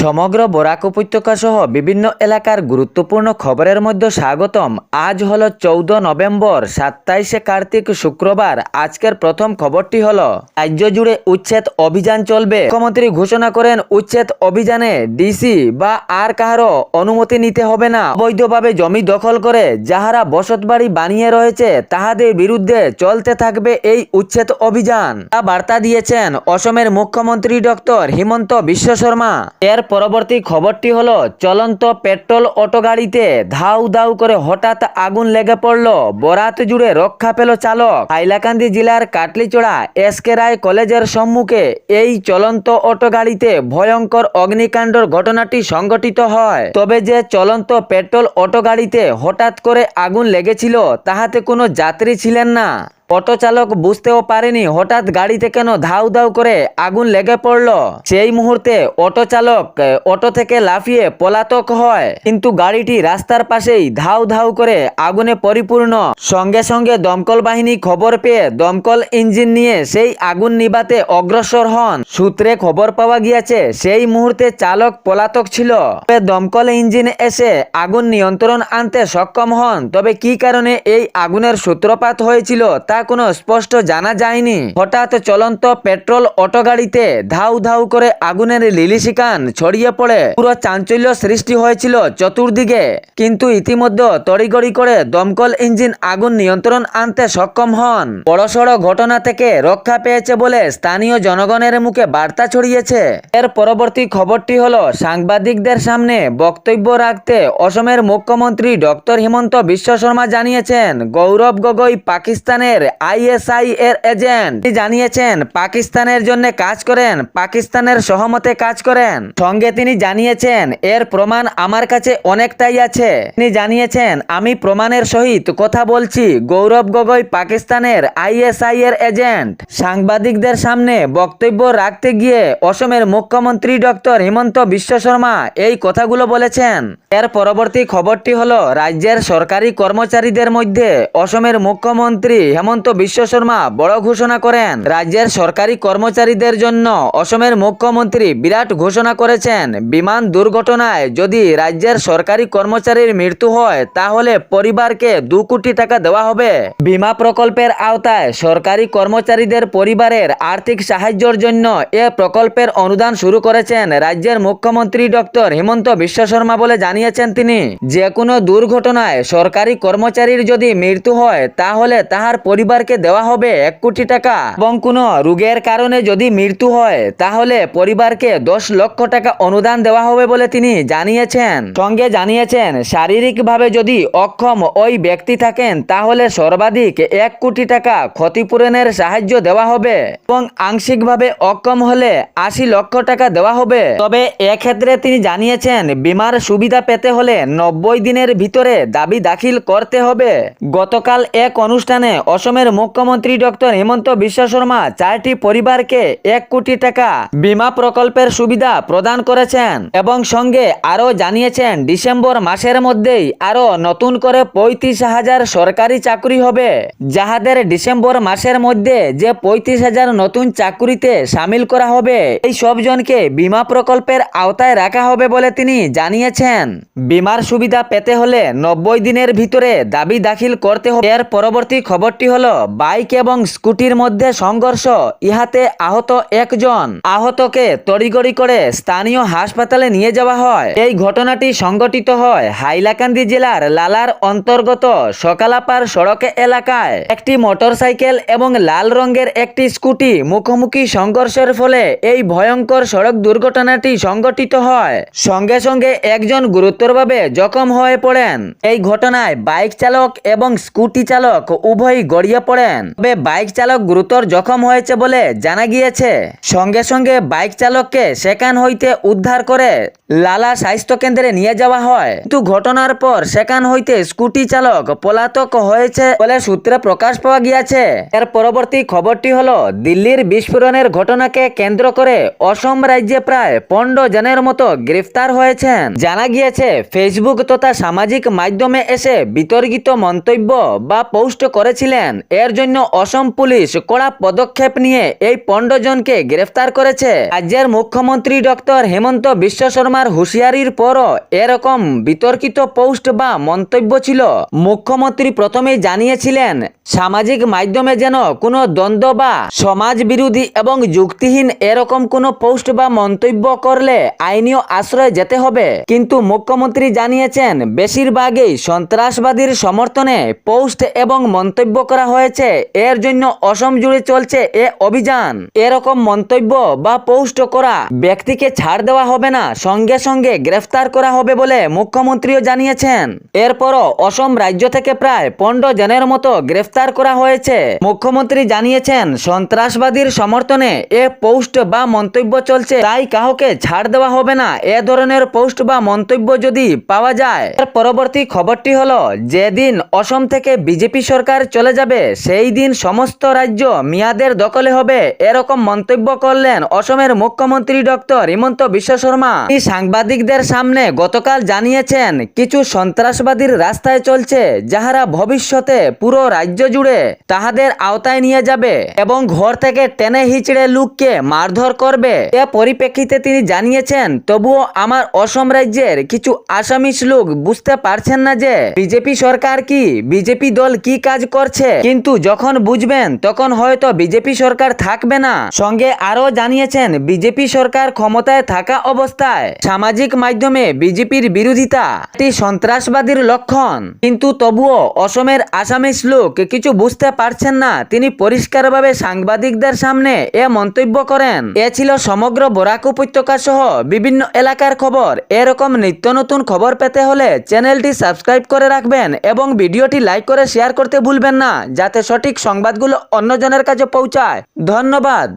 সমগ্র বরাক উপত্যকা সহ বিভিন্ন এলাকার গুরুত্বপূর্ণ খবরের মধ্যে স্বাগতম। আজ হলো 14 নভেম্বর, 27 কার্তিক, শুক্রবার। আজকের প্রথম খবরটি হলো রাজ্য জুড়ে উচ্ছেদ অভিযান চলবে। মুখ্যমন্ত্রী ঘোষণা করেন উচ্ছেদ অভিযানে ডিসি বা আর কারো অনুমতি নিতে হবে না। অবৈধভাবে জমি দখল করে যাহারা বসতবাড়ি বানিয়ে রয়েছে তাহাদের বিরুদ্ধে চলতে থাকবে এই উচ্ছেদ অভিযান। তা বার্তা দিয়েছেন অসমের মুখ্যমন্ত্রী ডক্টর হিমন্ত বিশ্ব শর্মা। এর পরবর্তী খবরটি হলো চলন্ত পেট্রোল অটো গাড়িতে ধাউ ধাউ করে হঠাৎ আগুন লেগে পড়ল। বরাত জুড়ে রক্ষা পেল চালক। হাইলাকান্দি জেলার কাটলিচড়া এসকে রায় কলেজের সম্মুখে এই চলন্ত অটো গাড়িতে ভয়ঙ্কর অগ্নিকাণ্ডর ঘটনাটি সংঘটিত হয়। তবে যে চলন্ত পেট্রোল অটো গাড়িতে হঠাৎ করে আগুন লেগেছিল তাহাতে কোনো যাত্রী ছিলেন না। অটো চালক বুঝতেও পারেনি হঠাৎ গাড়িতে কেন ধাউ ধাউ করে আগুন লেগে পড়ল। সেই মুহূর্তে অটো চালক অটো থেকে লাফিয়ে পলাতক হয়, কিন্তু গাড়িটি রাস্তার পাশেই ধাউ ধাউ করে আগুনে পরিপূর্ণ। সঙ্গে সঙ্গে দমকল বাহিনী খবর পেয়ে দমকল ইঞ্জিন নিয়ে সেই আগুন নিভাতে অগ্রসর হন। সূত্রে খবর পাওয়া গিয়েছে সেই মুহূর্তে চালক পলাতক ছিল। দমকল ইঞ্জিন এসে আগুন নিয়ন্ত্রণ আনতে সক্ষম হন। তবে কি কারণে এই আগুনের সূত্রপাত হয়েছিল তা কোনো স্পষ্ট জানা যায়নি। হঠাৎ চলন্ত পেট্রোল অটো গাড়িতে ধাউ ধাউ করে আগুনের লিলিশিকান ছড়িয়ে পড়ে পুরো চাঞ্চল্য সৃষ্টি হয়েছিল চতুর্দিকে। কিন্তু ইতিমধ্যে তড়িঘড়ি করে দমকল ইঞ্জিন আগুন নিয়ন্ত্রণ আনতে সক্ষম হন। বড়সড় ঘটনা থেকে রক্ষা পেয়েছে বলে স্থানীয় জনগণের মুখে বার্তা ছড়িয়েছে। এর পরবর্তী খবরটি হলো সাংবাদিকদের সামনে বক্তব্য রাখতে অসমের মুখ্যমন্ত্রী ডক্টর হিমন্ত বিশ্ব শর্মা জানিয়েছেন গৌরব গগৈ পাকিস্তানের ISI এর এজেন্ট। তিনি জানিয়েছেন পাকিস্তানের জন্য কাজ করেন, পাকিস্তানের সহমতে কাজ করেন। সঙ্গে তিনি জানিয়েছেন এর প্রমাণ আমার কাছে অনেকটাই আছে। তিনি জানিয়েছেন আমি প্রমাণের সহিত কথা বলছি। গৌরব গগৈ পাকিস্তানের ISI এর এজেন্ট। সাংবাদিকদের সামনে বক্তব্য রাখতে গিয়ে অসমের মুখ্যমন্ত্রী ডক্টর হিমন্ত বিশ্ব শর্মা এই কথাগুলো বলেছেন। এর পরবর্তী খবরটি হলো রাজ্যের সরকারি কর্মচারীদের মধ্যে অসমের মুখ্যমন্ত্রী হিমন্ত বিশ্ব শর্মা বড় ঘোষণা করেন। রাজ্যের সরকারি কর্মচারীদের জন্য অসমের মুখ্যমন্ত্রী বিরাট ঘোষণা করেছেন। বিমান দুর্ঘটনায় যদি রাজ্যের সরকারি কর্মচারীর মৃত্যু হয় তাহলে পরিবারকে 2 কোটি টাকা দেওয়া হবে। বীমা প্রকল্পের আওতায় সরকারি কর্মচারীদের পরিবারের আর্থিক সাহায্যের জন্য এ প্রকল্পের অনুদান শুরু করেছেন রাজ্যের মুখ্যমন্ত্রী ডক্টর হিমন্ত বিশ্ব শর্মা বলে জানিয়েছেন তিনি। যে কোনো দুর্ঘটনায় সরকারি কর্মচারীর যদি মৃত্যু হয় তাহলে তাহার পরিবারকে দেওয়া হবে 1 কোটি টাকা এবং কোনো রোগের কারণে যদি মৃত্যু হয় তাহলে পরিবারকে 10 লক্ষ টাকা অনুদান দেওয়া হবে বলে তিনি জানিয়েছেন। সঙ্গে জানিয়েছেন শারীরিকভাবে যদি অক্ষম ওই ব্যক্তি থাকেন তাহলে সর্বাধিক 1 কোটি টাকা ক্ষতিপূরণের সাহায্য দেওয়া হবে এবং আংশিকভাবে অক্ষম হলে 80 লক্ষ টাকা দেওয়া হবে। তবে এক্ষেত্রে তিনি জানিয়েছেন বীমার সুবিধা পেতে হলে 90 দিনের ভিতরে দাবি দাখিল করতে হবে। গতকাল এক অনুষ্ঠানে অসমের মুখ্যমন্ত্রী ডক্টর হিমন্ত বিশ্ব শর্মা 4টি পরিবারকে 1 কোটি টাকা বীমা প্রকল্পের সুবিধা প্রদান করেছেন এবং সঙ্গে আরও জানিয়েছেন ডিসেম্বর মাসের মধ্যেই আরও নতুন করে 35,000 সরকারি চাকরি হবে। যাহাদের ডিসেম্বর মাসের মধ্যে যে 35,000 নতুন চাকরিতে সামিল করা হবে এই সবজনকে বীমা প্রকল্পের আওতায় রাখা হবে বলে তিনি জানিয়েছেন। বীমার সুবিধা পেতে হলে 90 দিনের ভিতরে দাবি দাখিল করতে হবে। এর পরবর্তী খবরটি হলো বাইক এবং স্কুটির মধ্যে সংঘর্ষ, ইহাতে আহত একজন। আহতকে তড়িঘড়ি করে স্থানীয় হাসপাতালে নিয়ে যাওয়া হয়। এই ঘটনাটি সংঘটিত হয় হাইলাকান্দি জেলার লালার অন্তর্গত সকালাপাড় সড়ক এলাকায়। একটি মোটরসাইকেল এবং লাল রঙের একটি স্কুটি মুখোমুখি সংঘর্ষের ফলে এই ভয়ঙ্কর সড়ক দুর্ঘটনাটি সংঘটিত হয়। সঙ্গে সঙ্গে একজন গুরুতরভাবে জখম হয়ে পড়েন। এই ঘটনায় বাইক চালক এবং স্কুটি চালক উভয়ই গড়িয়ে পড়েন। তবে বাইক চালক গুরুতর জখম হয়েছে বলে জানা গিয়েছে। সঙ্গে সঙ্গে বাইক চালককে সেখান হইতে উদ্ধার করে লালা স্বাস্থ্য কেন্দ্রে নিয়ে যাওয়া হয়, কিন্তু ঘটনার পর সেখান হইতে স্কুটি চালক পলাতক হয়েছে বলে সূত্রে প্রকাশ পাওয়া গিয়েছে। এর পরবর্তী খবরটি হলো দিল্লির বিস্ফোরণের ঘটনাকে কেন্দ্র করে অসম রাজ্যে প্রায় 15 জনের মতো গ্রেফতার হয়েছেন। জানা গিয়েছে ফেসবুক তথা সামাজিক মাধ্যমে এসে বিতর্কিত মন্তব্য বা পোস্ট করেছিলেন। এর জন্য অসম পুলিশ কড়া পদক্ষেপ নিয়ে এই 15 জনকে গ্রেফতার করেছে। রাজ্যের মুখ্যমন্ত্রী ডক্টর হিমন্ত বিশ্ব শর্মা শর্মার হুঁশিয়ারির পরও এরকম বিতর্কিত পোস্ট বা মন্তব্য ছিল। মুখ্যমন্ত্রী প্রথমেই জানিয়েছিলেন সামাজিক মাধ্যমে যেন কোনো দ্বন্দ্ব বা সমাজ বিরোধী এবং যুক্তিহীন এরকম কোনো পোস্ট বা মন্তব্য করলে আইনীয় আশ্রয় যেতে হবে। কিন্তু মুখ্যমন্ত্রী জানিয়েছেন বেশিরভাগই সন্ত্রাসবাদীর সমর্থনে পোস্ট এবং মন্তব্য করা হয়েছে। এর জন্য অসম জুড়ে চলছে এ অভিযান। এরকম মন্তব্য বা পোস্ট করা ব্যক্তিকে ছাড় দেওয়া হবে না, সঙ্গে সঙ্গে গ্রেফতার করা হবে বলে মুখ্যমন্ত্রীও জানিয়েছেন। এরপরও অসম রাজ্য থেকে প্রায় 15 জনের মতো গ্রেফতার করা হয়েছে। মুখ্যমন্ত্রী জানিয়েছেন সন্ত্রাসবাদীর সমর্থনে এ পোস্ট বা মন্তব্য চলছে, তাই কাউকে ছাড় দেওয়া হবে না। এ ধরনের পোস্ট বা মন্তব্য যদি পাওয়া যায়। এর পরবর্তী খবরটি হলো, যেদিন অসম থেকে বিজেপি সরকার চলে যাবে সেই দিন সমস্ত রাজ্য মিয়াদের দখলে হবে, এরকম মন্তব্য করলেন অসমের মুখ্যমন্ত্রী ডক্টর হিমন্ত বিশ্ব শর্মা। তিনি সাংবাদিকদের সামনে গতকাল জানিয়েছেন কিছু সন্ত্রাসবাদীর রাস্তায় চলছে, যাহারা ভবিষ্যতে পুরো রাজ্য জুড়ে তাহাদের আওতায় নিয়ে যাবে এবং ঘর থেকে টেনে হিচড়ে লোককে মারধর করবে। এ পরিপ্রেক্ষিতে তিনি জানিয়েছেন তবুও আমার অসম রাজ্যের কিছু আসামিস লোক বুঝতে পারছেন না যে বিজেপি সরকার কি, বিজেপি দল কি কাজ করছে, কিন্তু যখন বুঝবেন তখন হয়তো বিজেপি সরকার থাকবে না। সঙ্গে আরো জানিয়েছেন বিজেপি সরকার ক্ষমতায় থাকা অবস্থায় সামাজিক মাধ্যমে বিজেপির বিরোধিতা একটি সন্ত্রাসবাদীর লক্ষণ, কিন্তু তবুও অসমের আসামিস লোক কিছু বুঝতে পারছেন না। তিনি পরিষ্কারভাবে সাংবাদিকদের সামনে এ মন্তব্য করেন। এ ছিল সমগ্র বরাক উপত্যকা সহ বিভিন্ন এলাকার খবর। এরকম নিত্য নতুন খবর পেতে হলে চ্যানেলটি সাবস্ক্রাইব করে রাখবেন এবং ভিডিওটি লাইক করে শেয়ার করতে ভুলবেন না, যাতে সঠিক সংবাদগুলো অন্যজনের কাছে পৌঁছায়। ধন্যবাদ।